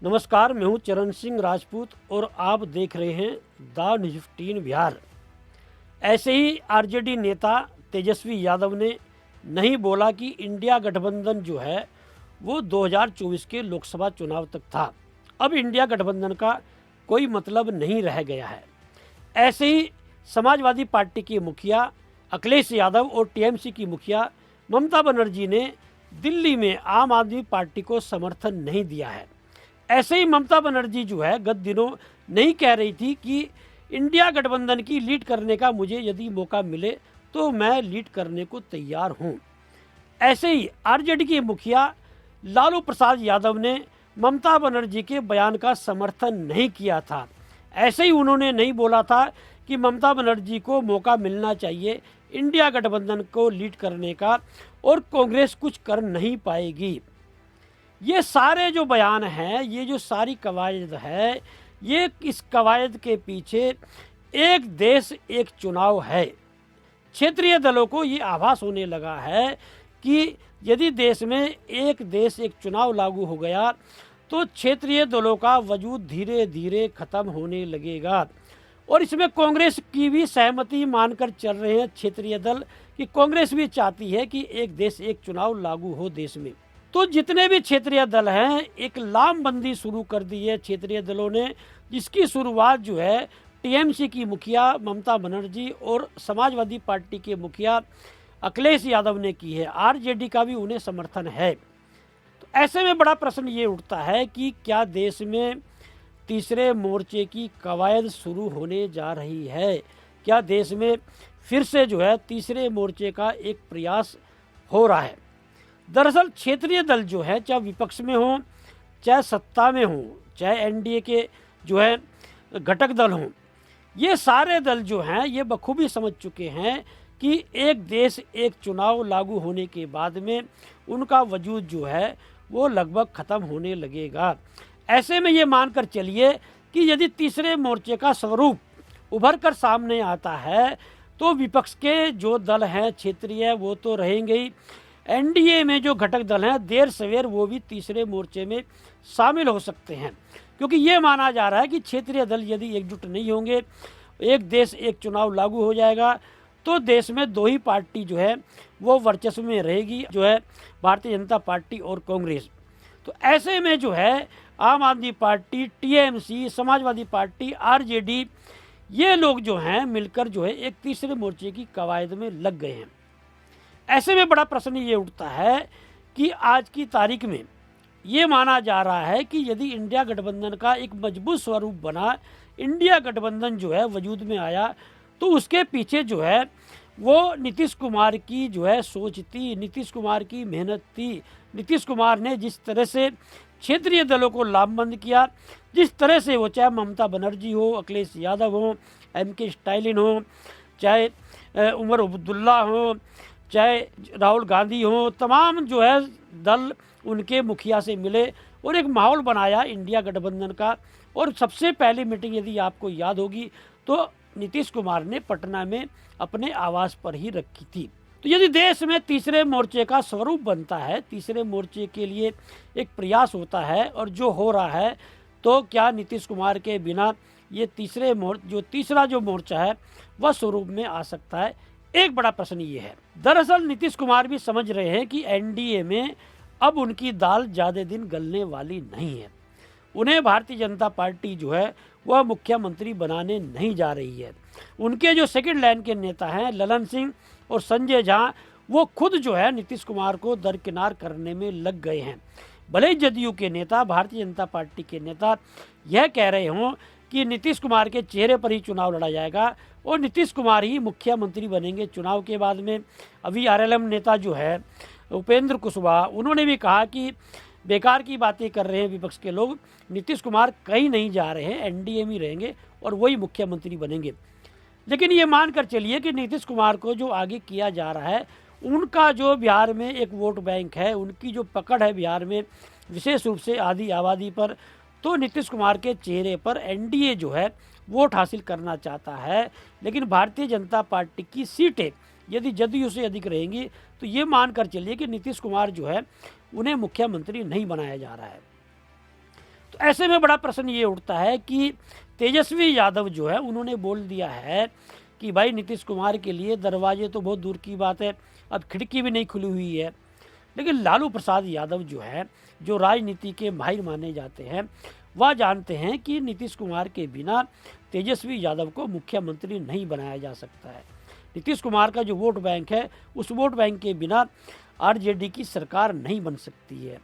नमस्कार, मैं हूं चरण सिंह राजपूत और आप देख रहे हैं द न्यूज़ 15 बिहार। ऐसे ही आरजेडी नेता तेजस्वी यादव ने नहीं बोला कि इंडिया गठबंधन जो है वो 2024 के लोकसभा चुनाव तक था। अब इंडिया गठबंधन का कोई मतलब नहीं रह गया है। ऐसे ही समाजवादी पार्टी के मुखिया अखिलेश यादव और टीएमसी की मुखिया ममता बनर्जी ने दिल्ली में आम आदमी पार्टी को समर्थन नहीं दिया है। ऐसे ही ममता बनर्जी जो है गत दिनों नहीं कह रही थी कि इंडिया गठबंधन की लीड करने का मुझे यदि मौका मिले तो मैं लीड करने को तैयार हूं। ऐसे ही आरजेडी के मुखिया लालू प्रसाद यादव ने ममता बनर्जी के बयान का समर्थन नहीं किया था। ऐसे ही उन्होंने नहीं बोला था कि ममता बनर्जी को मौका मिलना चाहिए इंडिया गठबंधन को लीड करने का और कांग्रेस कुछ कर नहीं पाएगी। ये सारे जो बयान हैं, ये जो सारी कवायद है, ये इस कवायद के पीछे एक देश एक चुनाव है। क्षेत्रीय दलों को ये आभास होने लगा है कि यदि देश में एक देश एक चुनाव लागू हो गया तो क्षेत्रीय दलों का वजूद धीरे धीरे खत्म होने लगेगा। और इसमें कांग्रेस की भी सहमति मानकर चल रहे हैं क्षेत्रीय दल कि कांग्रेस भी चाहती है कि एक देश एक चुनाव लागू हो देश में। तो जितने भी क्षेत्रीय दल हैं, एक लामबंदी शुरू कर दी है क्षेत्रीय दलों ने, जिसकी शुरुआत जो है टीएमसी की मुखिया ममता बनर्जी और समाजवादी पार्टी के मुखिया अखिलेश यादव ने की है। आरजेडी का भी उन्हें समर्थन है। तो ऐसे में बड़ा प्रश्न ये उठता है कि क्या देश में तीसरे मोर्चे की कवायद शुरू होने जा रही है? क्या देश में फिर से जो है तीसरे मोर्चे का एक प्रयास हो रहा है? दरअसल क्षेत्रीय दल जो है, चाहे विपक्ष में हो, चाहे सत्ता में हो, चाहे एनडीए के जो है घटक दल हों, ये सारे दल जो हैं ये बखूबी समझ चुके हैं कि एक देश एक चुनाव लागू होने के बाद में उनका वजूद जो है वो लगभग ख़त्म होने लगेगा। ऐसे में ये मानकर चलिए कि यदि तीसरे मोर्चे का स्वरूप उभर कर सामने आता है तो विपक्ष के जो दल हैं क्षेत्रीय वो तो रहेंगे ही, एनडीए में जो घटक दल हैं देर सवेर वो भी तीसरे मोर्चे में शामिल हो सकते हैं। क्योंकि ये माना जा रहा है कि क्षेत्रीय दल यदि एकजुट नहीं होंगे, एक देश एक चुनाव लागू हो जाएगा तो देश में दो ही पार्टी जो है वो वर्चस्व में रहेगी, जो है भारतीय जनता पार्टी और कांग्रेस। तो ऐसे में जो है आम आदमी party, TMC, Samajwadi party, RJD, ये लोग जो हैं मिलकर जो है एक तीसरे मोर्चे की कवायद में लग गए हैं। ऐसे में बड़ा प्रश्न ये उठता है कि आज की तारीख में ये माना जा रहा है कि यदि इंडिया गठबंधन का एक मजबूत स्वरूप बना, इंडिया गठबंधन जो है वजूद में आया, तो उसके पीछे जो है वो नीतीश कुमार की जो है सोच थी, नीतीश कुमार की मेहनत थी। नीतीश कुमार ने जिस तरह से क्षेत्रीय दलों को लामबंद किया, जिस तरह से वो, चाहे ममता बनर्जी हो, अखिलेश यादव हो, एमके स्टालिन हो, चाहे उमर अब्दुल्ला हो, चाहे राहुल गांधी हो, तमाम जो है दल उनके मुखिया से मिले और एक माहौल बनाया इंडिया गठबंधन का। और सबसे पहली मीटिंग यदि आपको याद होगी तो नीतीश कुमार ने पटना में अपने आवास पर ही रखी थी। तो यदि देश में तीसरे मोर्चे का स्वरूप बनता है, तीसरे मोर्चे के लिए एक प्रयास होता है और जो हो रहा है, तो क्या नीतीश कुमार के बिना ये तीसरा जो मोर्चा है वह स्वरूप में आ सकता है? एक बड़ा प्रश्न ये है। दरअसल नीतीश कुमार भी समझ रहे हैं कि एनडीए में अब उनकी दाल ज़्यादा दिन गलने वाली नहीं है। उन्हें भारतीय जनता पार्टी जो है वह मुख्यमंत्री बनाने नहीं जा रही है। उनके जो सेकंड लाइन के नेता हैं ललन सिंह और संजय झा, वो खुद जो है नीतीश कुमार को दरकिनार करने में लग गए हैं। भले ही जदयू के नेता, भारतीय जनता पार्टी के नेता यह कह रहे हों कि नीतीश कुमार के चेहरे पर ही चुनाव लड़ा जाएगा और नीतीश कुमार ही मुख्यमंत्री बनेंगे चुनाव के बाद में। अभी आरएलएम नेता जो है उपेंद्र कुशवाहा, उन्होंने भी कहा कि बेकार की बातें कर रहे हैं विपक्ष के लोग, नीतीश कुमार कहीं नहीं जा रहे हैं, एनडीए में रहेंगे और वही मुख्यमंत्री बनेंगे। लेकिन ये मानकर चलिए कि नीतीश कुमार को जो आगे किया जा रहा है, उनका जो बिहार में एक वोट बैंक है, उनकी जो पकड़ है बिहार में विशेष रूप से आधी आबादी पर, तो नीतीश कुमार के चेहरे पर एनडीए जो है वोट हासिल करना चाहता है। लेकिन भारतीय जनता पार्टी की सीटें यदि जदयू से अधिक रहेंगी तो ये मानकर चलिए कि नीतीश कुमार जो है उन्हें मुख्यमंत्री नहीं बनाया जा रहा है। तो ऐसे में बड़ा प्रश्न ये उठता है कि तेजस्वी यादव जो है उन्होंने बोल दिया है कि भाई नीतीश कुमार के लिए दरवाजे तो बहुत दूर की बात है, अब खिड़की भी नहीं खुली हुई है। लेकिन लालू प्रसाद यादव जो है, जो राजनीति के माहिर माने जाते हैं, वह जानते हैं कि नीतीश कुमार के बिना तेजस्वी यादव को मुख्यमंत्री नहीं बनाया जा सकता है। नीतीश कुमार का जो वोट बैंक है, उस वोट बैंक के बिना आरजेडी की सरकार नहीं बन सकती है।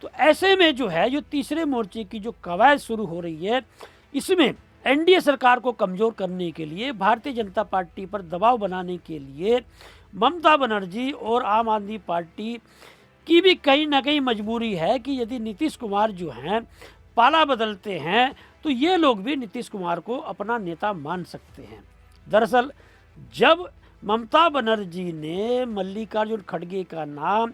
तो ऐसे में जो है, जो तीसरे मोर्चे की जो कवायद शुरू हो रही है, इसमें एनडीए सरकार को कमजोर करने के लिए, भारतीय जनता पार्टी पर दबाव बनाने के लिए ममता बनर्जी और आम आदमी पार्टी की भी कहीं ना कहीं मजबूरी है कि यदि नीतीश कुमार जो हैं पाला बदलते हैं तो ये लोग भी नीतीश कुमार को अपना नेता मान सकते हैं। दरअसल जब ममता बनर्जी ने मल्लिकार्जुन खड़गे का नाम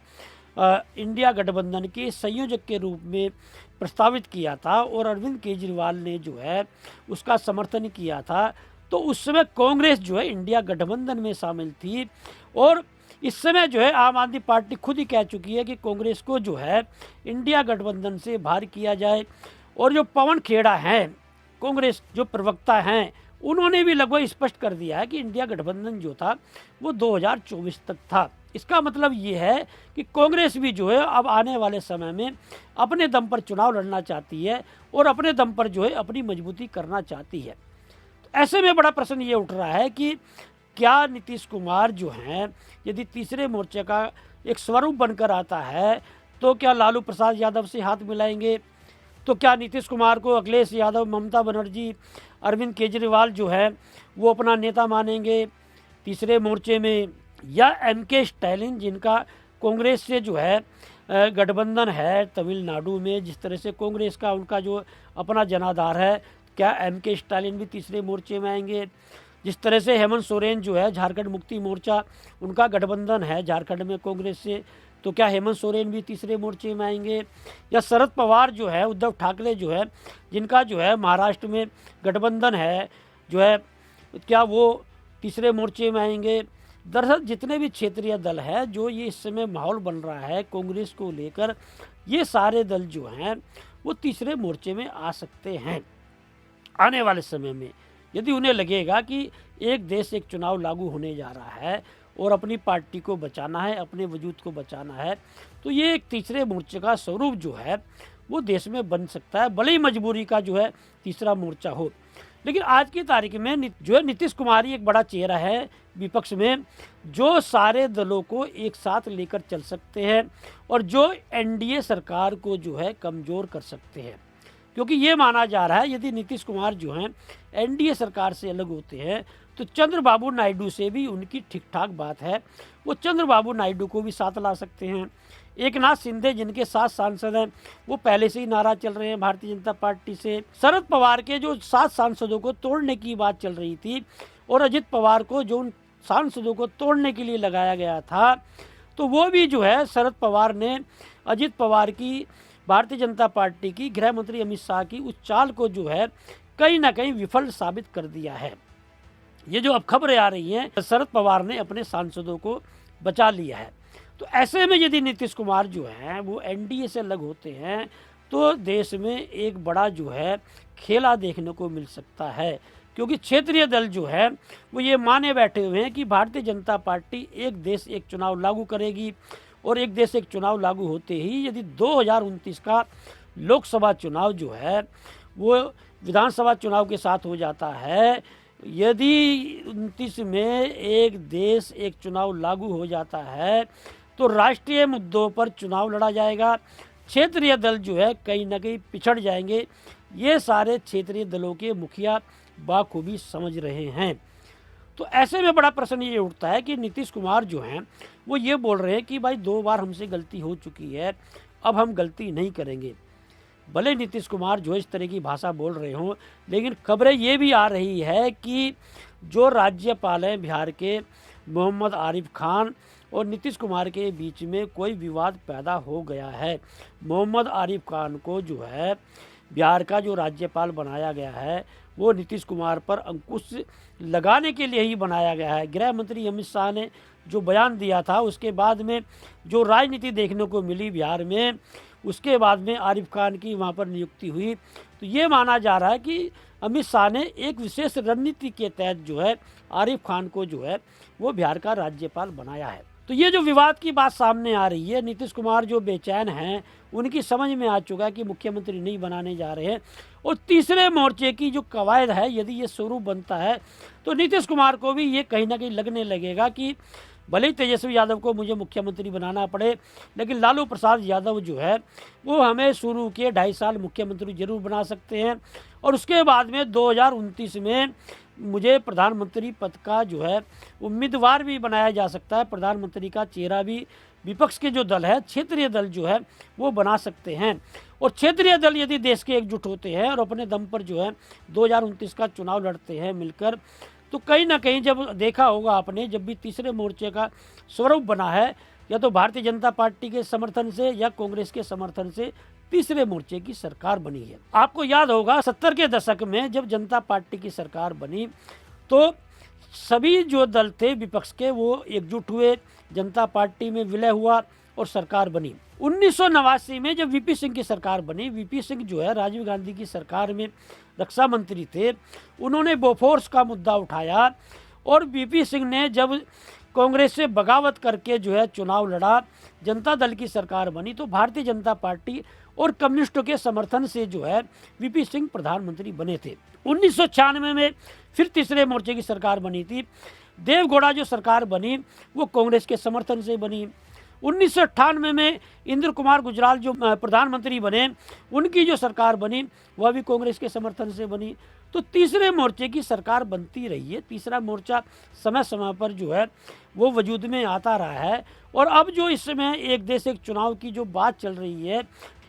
इंडिया गठबंधन के संयोजक के रूप में प्रस्तावित किया था और अरविंद केजरीवाल ने जो है उसका समर्थन किया था, तो उस समय कांग्रेस जो है इंडिया गठबंधन में शामिल थी। और इस समय जो है आम आदमी पार्टी खुद ही कह चुकी है कि कांग्रेस को जो है इंडिया गठबंधन से बाहर किया जाए। और जो पवन खेड़ा हैं, कांग्रेस जो प्रवक्ता हैं, उन्होंने भी लगभग स्पष्ट कर दिया है कि इंडिया गठबंधन जो था वो 2024 तक था। इसका मतलब ये है कि कांग्रेस भी जो है अब आने वाले समय में अपने दम पर चुनाव लड़ना चाहती है और अपने दम पर जो है अपनी मजबूती करना चाहती है। तो ऐसे में बड़ा प्रश्न ये उठ रहा है कि क्या नीतीश कुमार जो हैं यदि तीसरे मोर्चे का एक स्वरूप बनकर आता है तो क्या लालू प्रसाद यादव से हाथ मिलाएंगे? तो क्या नीतीश कुमार को अखिलेश यादव, ममता बनर्जी, अरविंद केजरीवाल जो है वो अपना नेता मानेंगे तीसरे मोर्चे में? या एमके स्टालिन, जिनका कांग्रेस से जो है गठबंधन है तमिलनाडु में, जिस तरह से कांग्रेस का उनका जो अपना जनाधार है, क्या एमके स्टालिन भी तीसरे मोर्चे में आएंगे? जिस तरह से हेमंत सोरेन जो है झारखंड मुक्ति मोर्चा, उनका गठबंधन है झारखंड में कांग्रेस से, तो क्या हेमंत सोरेन भी तीसरे मोर्चे में आएंगे? या शरद पवार जो है, उद्धव ठाकरे जो है, जिनका जो है महाराष्ट्र में गठबंधन है जो है, क्या वो तीसरे मोर्चे में आएंगे? दरअसल जितने भी क्षेत्रीय दल है जो ये इस समय माहौल बन रहा है कांग्रेस को लेकर, ये सारे दल जो हैं वो तीसरे मोर्चे में आ सकते हैं आने वाले समय में। यदि उन्हें लगेगा कि एक देश एक चुनाव लागू होने जा रहा है और अपनी पार्टी को बचाना है, अपने वजूद को बचाना है, तो ये एक तीसरे मोर्चे का स्वरूप जो है वो देश में बन सकता है, भले ही मजबूरी का जो है तीसरा मोर्चा हो। लेकिन आज की तारीख में जो है नीतीश कुमार ही एक बड़ा चेहरा है विपक्ष में, जो सारे दलों को एक साथ लेकर चल सकते हैं और जो एनडीए सरकार को जो है कमज़ोर कर सकते हैं। क्योंकि ये माना जा रहा है यदि नीतीश कुमार जो हैं एनडीए सरकार से अलग होते हैं तो चंद्रबाबू नायडू से भी उनकी ठीक ठाक बात है, वो चंद्रबाबू नायडू को भी साथ ला सकते हैं। एक नाथ शिंदे, जिनके 7 सांसद हैं, वो पहले से ही नाराज चल रहे हैं भारतीय जनता पार्टी से। शरद पवार के जो 7 सांसदों को तोड़ने की बात चल रही थी और अजित पवार को जो उन सांसदों को तोड़ने के लिए लगाया गया था, तो वो भी जो है शरद पवार ने अजित पवार की, भारतीय जनता पार्टी की, गृह मंत्री अमित शाह की उस चाल को जो है कहीं ना कहीं विफल साबित कर दिया है। ये जो अब खबरें आ रही हैं, शरद पवार ने अपने सांसदों को बचा लिया है। तो ऐसे में यदि नीतीश कुमार जो हैं वो एनडीए से अलग होते हैं तो देश में एक बड़ा जो है खेला देखने को मिल सकता है। क्योंकि क्षेत्रीय दल जो है वो ये माने बैठे हुए हैं कि भारतीय जनता पार्टी एक देश एक चुनाव लागू करेगी और एक देश एक चुनाव लागू होते ही यदि 2029 का लोकसभा चुनाव जो है वो विधानसभा चुनाव के साथ हो जाता है, यदि 29 में एक देश एक चुनाव लागू हो जाता है तो राष्ट्रीय मुद्दों पर चुनाव लड़ा जाएगा, क्षेत्रीय दल जो है कहीं ना कहीं पिछड़ जाएंगे। ये सारे क्षेत्रीय दलों के मुखिया बाखूबी समझ रहे हैं। तो ऐसे में बड़ा प्रश्न ये उठता है कि नीतीश कुमार जो हैं वो ये बोल रहे हैं कि भाई 2 बार हमसे गलती हो चुकी है, अब हम गलती नहीं करेंगे। भले नीतीश कुमार जो इस तरह की भाषा बोल रहे हों, लेकिन खबरें ये भी आ रही है कि जो राज्यपाल हैं बिहार के, मोहम्मद आरिफ खान और नीतीश कुमार के बीच में कोई विवाद पैदा हो गया है। मोहम्मद आरिफ खान को जो है बिहार का जो राज्यपाल बनाया गया है वो नीतीश कुमार पर अंकुश लगाने के लिए ही बनाया गया है। गृह मंत्री अमित शाह ने जो बयान दिया था उसके बाद में जो राजनीति देखने को मिली बिहार में, उसके बाद में आरिफ खान की वहाँ पर नियुक्ति हुई। तो ये माना जा रहा है कि अमित शाह ने एक विशेष रणनीति के तहत जो है आरिफ खान को जो है वो बिहार का राज्यपाल बनाया है। तो ये जो विवाद की बात सामने आ रही है, नीतीश कुमार जो बेचैन हैं, उनकी समझ में आ चुका है कि मुख्यमंत्री नहीं बनाने जा रहे हैं। और तीसरे मोर्चे की जो कवायद है, यदि ये स्वरूप बनता है तो नीतीश कुमार को भी ये कहीं ना कहीं लगने लगेगा कि भले ही तेजस्वी यादव को मुझे मुख्यमंत्री बनाना पड़े, लेकिन लालू प्रसाद यादव जो है वो हमें शुरू के 2.5 साल मुख्यमंत्री जरूर बना सकते हैं। और उसके बाद में 2029 में मुझे प्रधानमंत्री पद का जो है उम्मीदवार भी बनाया जा सकता है। प्रधानमंत्री का चेहरा भी विपक्ष के जो दल है, क्षेत्रीय दल जो है वो बना सकते हैं। और क्षेत्रीय दल यदि देश के एकजुट होते हैं और अपने दम पर जो है 2029 का चुनाव लड़ते हैं मिलकर, तो कहीं ना कहीं जब देखा होगा आपने, जब भी तीसरे मोर्चे का स्वरूप बना है, या तो भारतीय जनता पार्टी के समर्थन से या कांग्रेस के समर्थन से तीसरे मोर्चे की सरकार बनी है। आपको याद होगा 70 के दशक में जब जनता पार्टी की सरकार बनी तो सभी जो दल थे विपक्ष के वो एकजुट हुए, जनता पार्टी में विलय हुआ और सरकार बनी। 1989 में जब वीपी सिंह की सरकार बनी, वीपी सिंह जो है राजीव गांधी की सरकार में रक्षा मंत्री थे, उन्होंने बोफोर्स का मुद्दा उठाया और वीपी सिंह ने जब कांग्रेस से बगावत करके जो है चुनाव लड़ा, जनता दल की सरकार बनी, तो भारतीय जनता पार्टी और कम्युनिस्टों के समर्थन से जो है वीपी सिंह प्रधानमंत्री बने थे। 1996 में फिर तीसरे मोर्चे की सरकार बनी थी। देवगौड़ा जो सरकार बनी वो कांग्रेस के समर्थन से बनी। 1998 में इंद्र कुमार गुजराल जो प्रधानमंत्री बने, उनकी जो सरकार बनी वह भी कांग्रेस के समर्थन से बनी। तो तीसरे मोर्चे की सरकार बनती रही है। तीसरा मोर्चा समय समय पर जो है वो वजूद में आता रहा है। और अब जो इस समय एक देश एक चुनाव की जो बात चल रही है,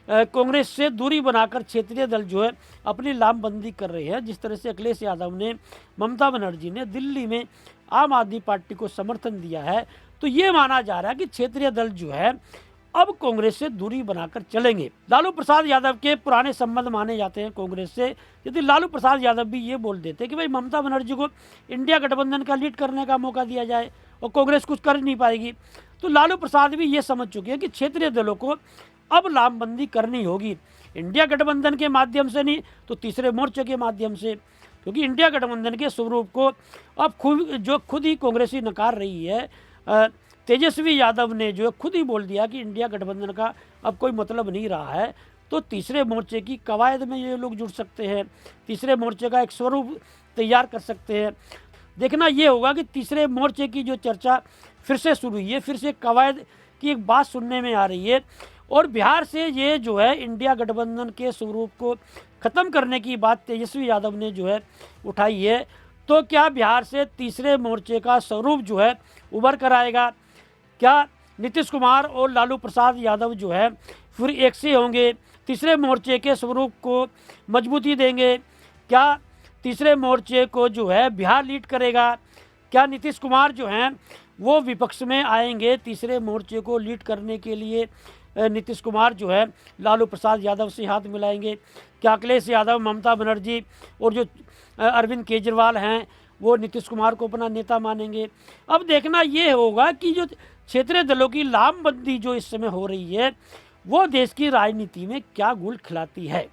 कांग्रेस से दूरी बनाकर क्षेत्रीय दल जो है अपनी लामबंदी कर रहे हैं। जिस तरह से अखिलेश यादव ने, ममता बनर्जी ने दिल्ली में आम आदमी पार्टी को समर्थन दिया है, तो ये माना जा रहा है कि क्षेत्रीय दल जो है अब कांग्रेस से दूरी बनाकर चलेंगे। लालू प्रसाद यादव के पुराने संबंध माने जाते हैं कांग्रेस से। यदि लालू प्रसाद यादव भी ये बोल देते कि भाई ममता बनर्जी को इंडिया गठबंधन का लीड करने का मौका दिया जाए और कांग्रेस कुछ कर नहीं पाएगी, तो लालू प्रसाद भी ये समझ चुके हैं कि क्षेत्रीय दलों को अब लामबंदी करनी होगी। इंडिया गठबंधन के माध्यम से नहीं तो तीसरे मोर्चे के माध्यम से, क्योंकि इंडिया गठबंधन के स्वरूप को अब खुद ही कांग्रेस ही नकार रही है। तेजस्वी यादव ने जो खुद ही बोल दिया कि इंडिया गठबंधन का अब कोई मतलब नहीं रहा है। तो तीसरे मोर्चे की कवायद में ये लोग जुड़ सकते हैं, तीसरे मोर्चे का एक स्वरूप तैयार कर सकते हैं। देखना ये होगा कि तीसरे मोर्चे की जो चर्चा फिर से शुरू हुई है, फिर से कवायद की एक बात सुनने में आ रही है। और बिहार से ये जो है इंडिया गठबंधन के स्वरूप को ख़त्म करने की बात तेजस्वी यादव ने जो है उठाई है। तो क्या बिहार से तीसरे मोर्चे का स्वरूप जो है उभर कर आएगा? क्या नीतीश कुमार और लालू प्रसाद यादव जो है फिर एक से होंगे, तीसरे मोर्चे के स्वरूप को मजबूती देंगे? क्या तीसरे मोर्चे को जो है बिहार लीड करेगा? क्या नीतीश कुमार जो हैं वो विपक्ष में आएंगे तीसरे मोर्चे को लीड करने के लिए? नीतीश कुमार जो है लालू प्रसाद यादव से हाथ मिलाएंगे? क्या अखिलेश यादव, ममता बनर्जी और जो अरविंद केजरीवाल हैं वो नीतीश कुमार को अपना नेता मानेंगे? अब देखना ये होगा कि जो क्षेत्रीय दलों की लामबंदी जो इस समय हो रही है वो देश की राजनीति में क्या गुल खिलाती है।